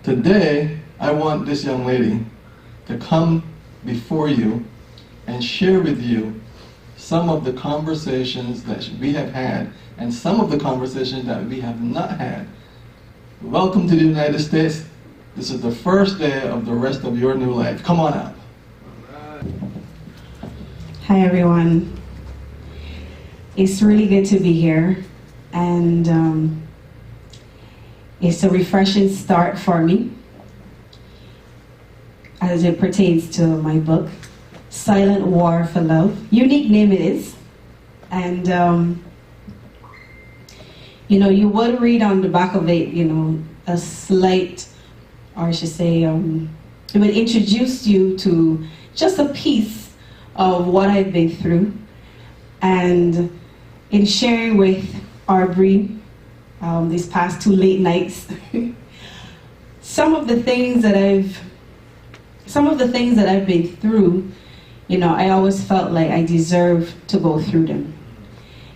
Today, I want this young lady to come before you and share with you some of the conversations that we have had and some of the conversations that we have not had. Welcome to the United States. This is the first day of the rest of your new life. Come on out. Hi everyone. It's really good to be here, and it's a refreshing start for me as it pertains to my book, Silent War for Love. Unique name it is. And you know, you would read on the back of it, you know, a slight, or I should say, it would introduce you to just a piece of what I've been through. And in sharing with Aubrey these past 2 late nights, some of the things that I've been through, you know, I always felt like I deserved to go through them,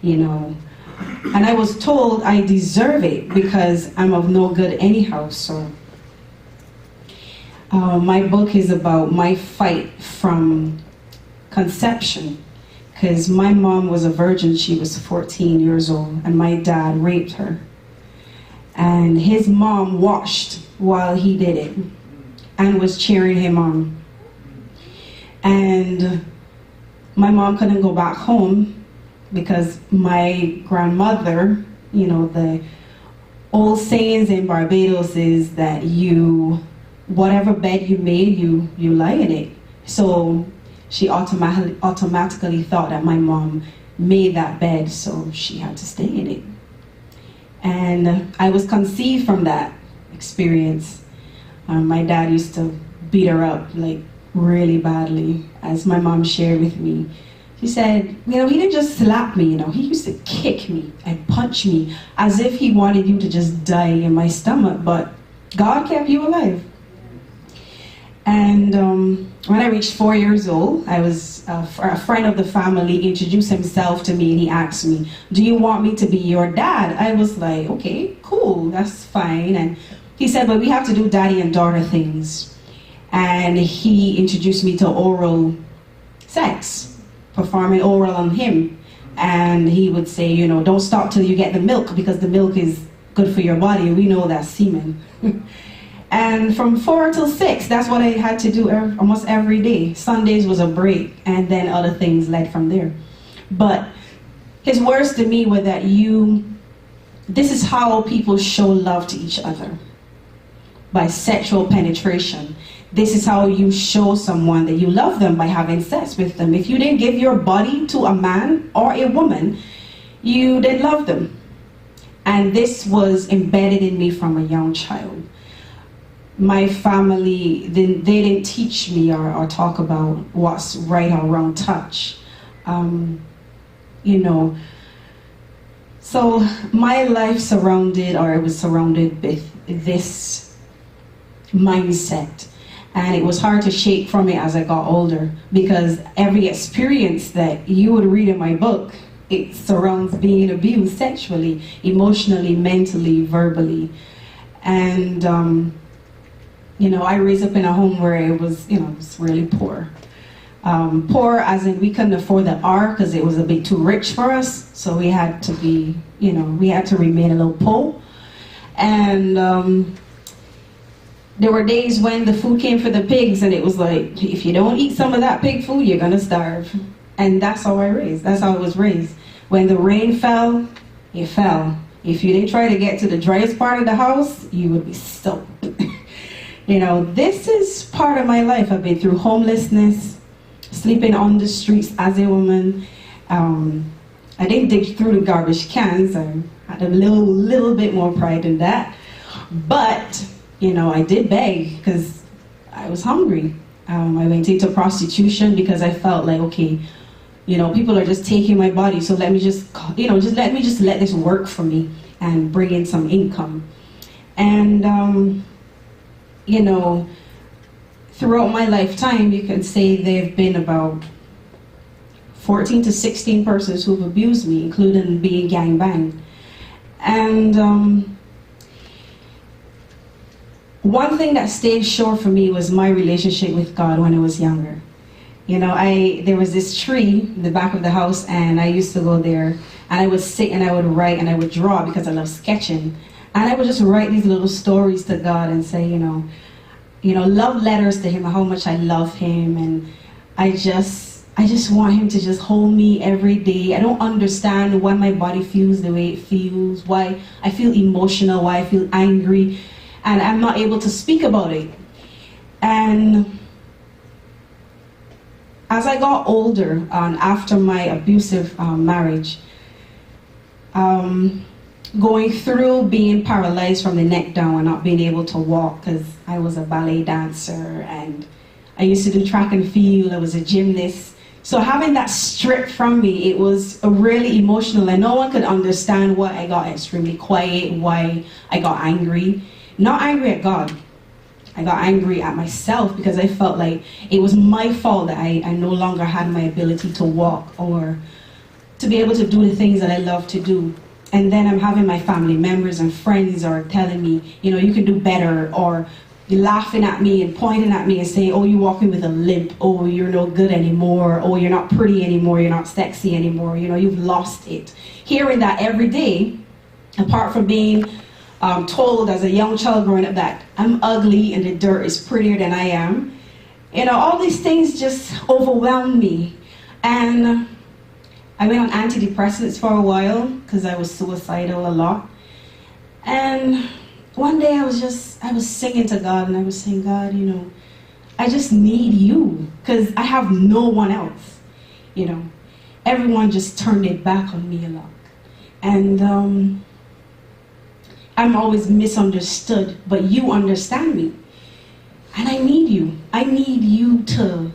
you know. And I was told I deserve it because I'm of no good anyhow. So my book is about my fight from conception, because my mom was a virgin. She was 14 years old, and my dad raped her. And his mom watched while he did it and was cheering him on. And my mom couldn't go back home because my grandmother, you know, the old sayings in Barbados is that whatever bed you made, you lie in it. So she automatically thought that my mom made that bed, so she had to stay in it. And I was conceived from that experience. My dad used to beat her up, like, really badly, as my mom shared with me. She said, you know, he didn't just slap me, you know, he used to kick me and punch me as if he wanted you to just die in my stomach, but God kept you alive. And when I reached 4 years old, I was a friend of the family introduced himself to me, and he asked me, do you want me to be your dad? I was like, okay, cool, that's fine. And he said, but we have to do daddy and daughter things. And he introduced me to oral sex, performing oral on him. And he would say, you know, don't stop till you get the milk, because the milk is good for your body. We know that's semen. And from 4 till 6, that's what I had to do almost every day. Sundays was a break, and then other things led from there. But his words to me were that this is how people show love to each other, by sexual penetration. This is how you show someone that you love them, by having sex with them. If you didn't give your body to a man or a woman, you didn't love them. And this was embedded in me from a young child. My family, they didn't teach me or talk about what's right or wrong touch. You know, so my life was surrounded with this mindset. And it was hard to shake from it as I got older, because every experience that you would read in my book, it surrounds being abused sexually, emotionally, mentally, verbally. And you know, I raised up in a home where it was, you know, it was really poor. Poor as in we couldn't afford the R because it was a bit too rich for us. So we had to be, you know, we had to remain a little poor. And there were days when the food came for the pigs, and it was like, if you don't eat some of that pig food, you're gonna starve. And that's how I was raised. When the rain fell, it fell. If you didn't try to get to the driest part of the house, you would be soaked. You know, this is part of my life. I've been through homelessness, sleeping on the streets as a woman. I didn't dig through the garbage cans. I had a little bit more pride in that. But, you know, I did beg because I was hungry. I went into prostitution because I felt like, okay, you know, people are just taking my body, so let me just, you know, let this work for me and bring in some income. And, you know, throughout my lifetime, you can say there have been about 14 to 16 persons who've abused me, including being gangbanged. And one thing that stayed short for me was my relationship with God when I was younger. You know, there was this tree in the back of the house, and I used to go there, and I would sit and I would write and I would draw because I love sketching. And I would just write these little stories to God and say, you know, love letters to him, how much I love him, and I just want him to just hold me every day. I don't understand why my body feels the way it feels, why I feel emotional, why I feel angry, and I'm not able to speak about it. And as I got older, after my abusive marriage, going through being paralyzed from the neck down and not being able to walk, because I was a ballet dancer and I used to do track and field, I was a gymnast. So having that stripped from me, it was really emotional, and no one could understand why I got extremely quiet, why I got angry. Not angry at God. I got angry at myself because I felt like it was my fault that I no longer had my ability to walk or to be able to do the things that I love to do. And then I'm having my family members and friends are telling me, you know, you can do better, or laughing at me and pointing at me and saying, oh, you're walking with a limp, oh, you're no good anymore, oh, you're not pretty anymore, you're not sexy anymore, you know, you've lost it. Hearing that every day, apart from being told as a young child growing up that I'm ugly and the dirt is prettier than I am, you know, all these things just overwhelmed me. And I went on antidepressants for a while because I was suicidal a lot. And one day I was singing to God, and I was saying, God, you know, I just need you because I have no one else. You know, everyone just turned it back on me a lot. And I'm always misunderstood, but you understand me. And I need you. I need you to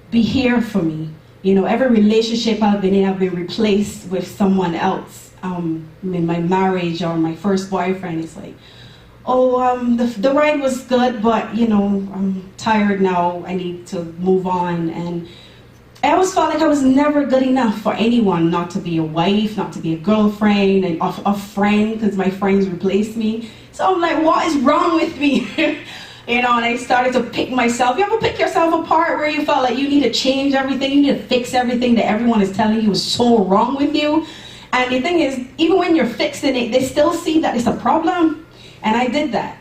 be here for me. You know, every relationship I've been in, I've been replaced with someone else. In my marriage or my first boyfriend, it's like, oh, the ride was good, but, you know, I'm tired now. I need to move on. And I always felt like I was never good enough for anyone, not to be a wife, not to be a girlfriend, and a friend, because my friends replaced me. So I'm like, what is wrong with me? You know, and I started to pick myself. You ever pick yourself apart where you felt like you need to change everything, you need to fix everything that everyone is telling you is so wrong with you? And the thing is, even when you're fixing it, they still see that it's a problem. And I did that.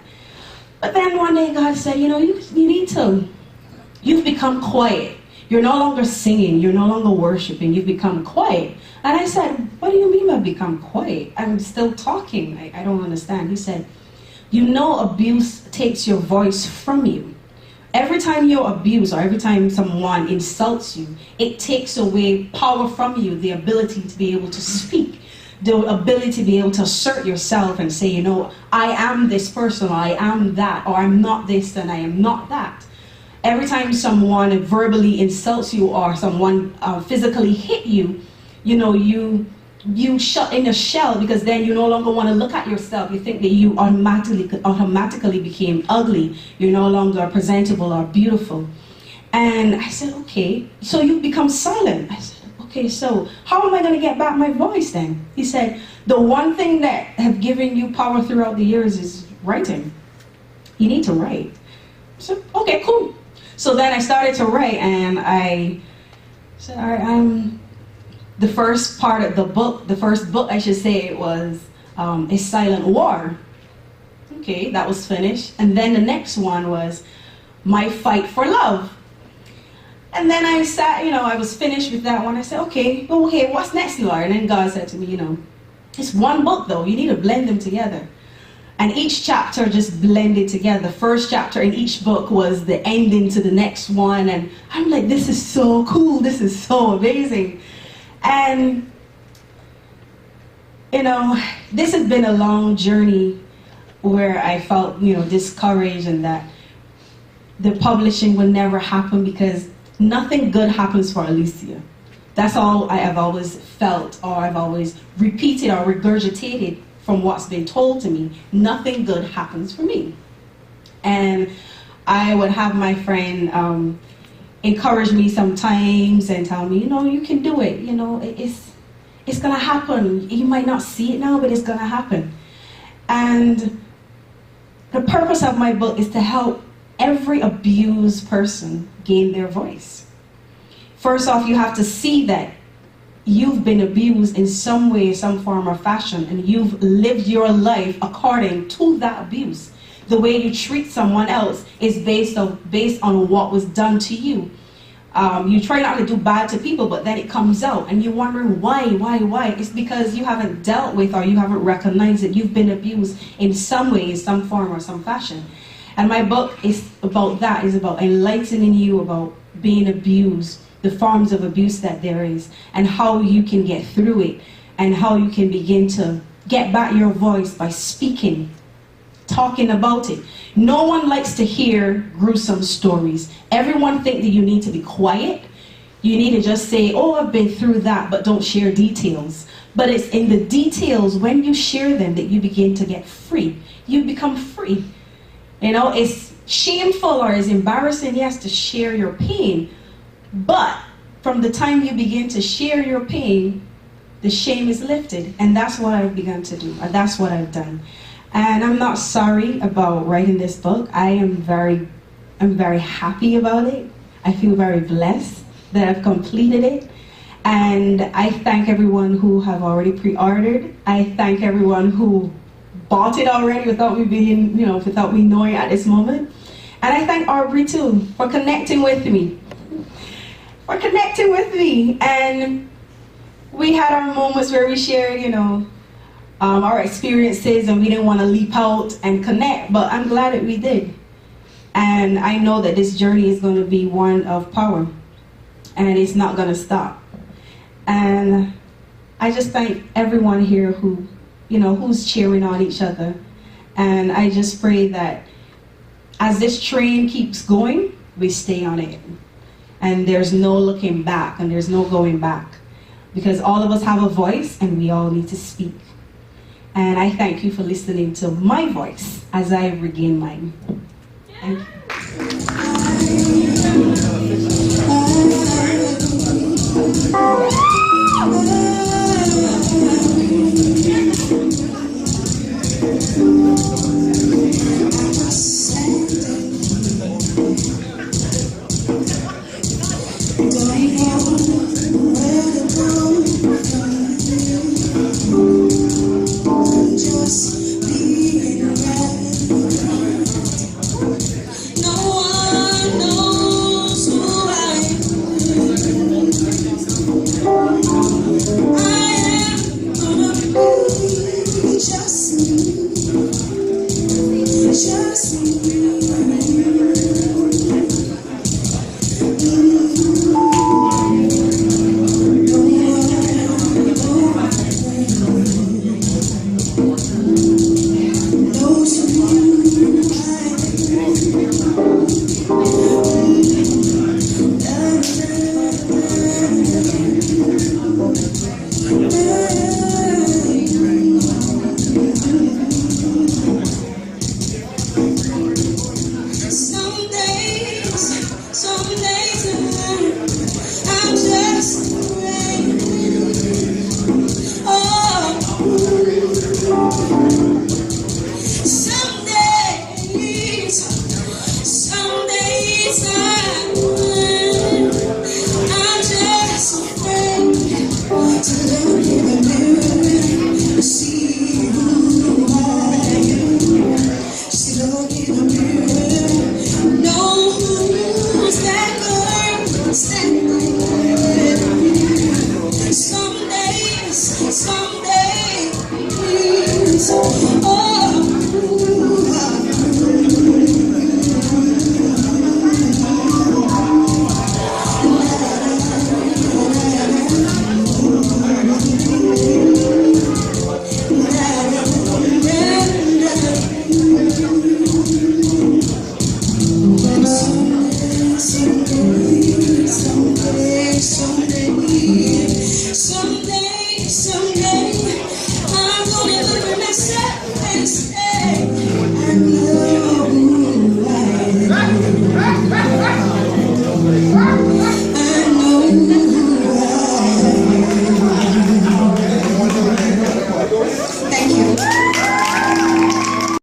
But then one day God said, you know, you've become quiet. You're no longer singing, you're no longer worshiping, you've become quiet. And I said, what do you mean by become quiet? I'm still talking, I don't understand. He said, you know, abuse takes your voice from you. Every time you're abused or every time someone insults you, it takes away power from you, the ability to be able to speak, the ability to be able to assert yourself and say, you know, I am this person, or I am that, or I'm not this and I am not that. Every time someone verbally insults you or someone physically hit you, you know, you shut in a shell, because then you no longer want to look at yourself. You think that you automatically became ugly. You're no longer presentable or beautiful. And I said, okay, so you've become silent. I said, okay, so how am I going to get back my voice then? He said, the one thing that have given you power throughout the years is writing. You need to write. I said, okay, cool. So then I started to write, and I said, all right, the first part of the book, the first book I should say, was A Silent War. Okay, that was finished. And then the next one was My Fight for Love. And then I sat, you know, I was finished with that one. I said, okay, well, okay, what's next, Lord? And then God said to me, you know, it's one book though, you need to blend them together. And each chapter just blended together. The first chapter in each book was the ending to the next one. And I'm like, this is so cool. This is so amazing. And, you know, this has been a long journey where I felt, you know, discouraged, and that the publishing will never happen because nothing good happens for Alicia. That's all I have always felt, or I've always repeated or regurgitated from what's been told to me. Nothing good happens for me. And I would have my friend encourage me sometimes and tell me, you know, you can do it. You know, it's gonna happen. You might not see it now, but it's gonna happen. And The purpose of my book is to help every abused person gain their voice. First off, you have to see that you've been abused in some way, some form or fashion, and you've lived your life according to that abuse. The way you treat someone else is based on what was done to you. You try not to do bad to people, but then it comes out, and you're wondering why? It's because you haven't dealt with, or you haven't recognized that you've been abused in some way, in some form or some fashion. And my book is about that, is about enlightening you about being abused, the forms of abuse that there is, and how you can get through it, and how you can begin to get back your voice by speaking, talking about it. No one likes to hear gruesome stories. Everyone thinks that you need to be quiet. You need to just say, oh, I've been through that, but don't share details. But it's in the details, when you share them, that you begin to get free. You become free. You know, it's shameful or it's embarrassing, yes, to share your pain. But from the time you begin to share your pain, the shame is lifted. And that's what I've begun to do. That's what I've done. And I'm not sorry about writing this book. I'm very happy about it. I feel very blessed that I've completed it. And I thank everyone who have already pre-ordered. I thank everyone who bought it already without me being, without me knowing at this moment. And I thank Aubrey too for connecting with me. And we had our moments where we shared, our experiences, and we didn't want to leap out and connect, but I'm glad that we did. And I know that this journey is going to be one of power, and it's not going to stop. And I just thank everyone here who, who's cheering on each other. And I just pray that as this train keeps going, we stay on it. And there's no looking back, and there's no going back. Because all of us have a voice, and we all need to speak. And I thank you for listening to my voice as I regain mine. Thank you. Just me.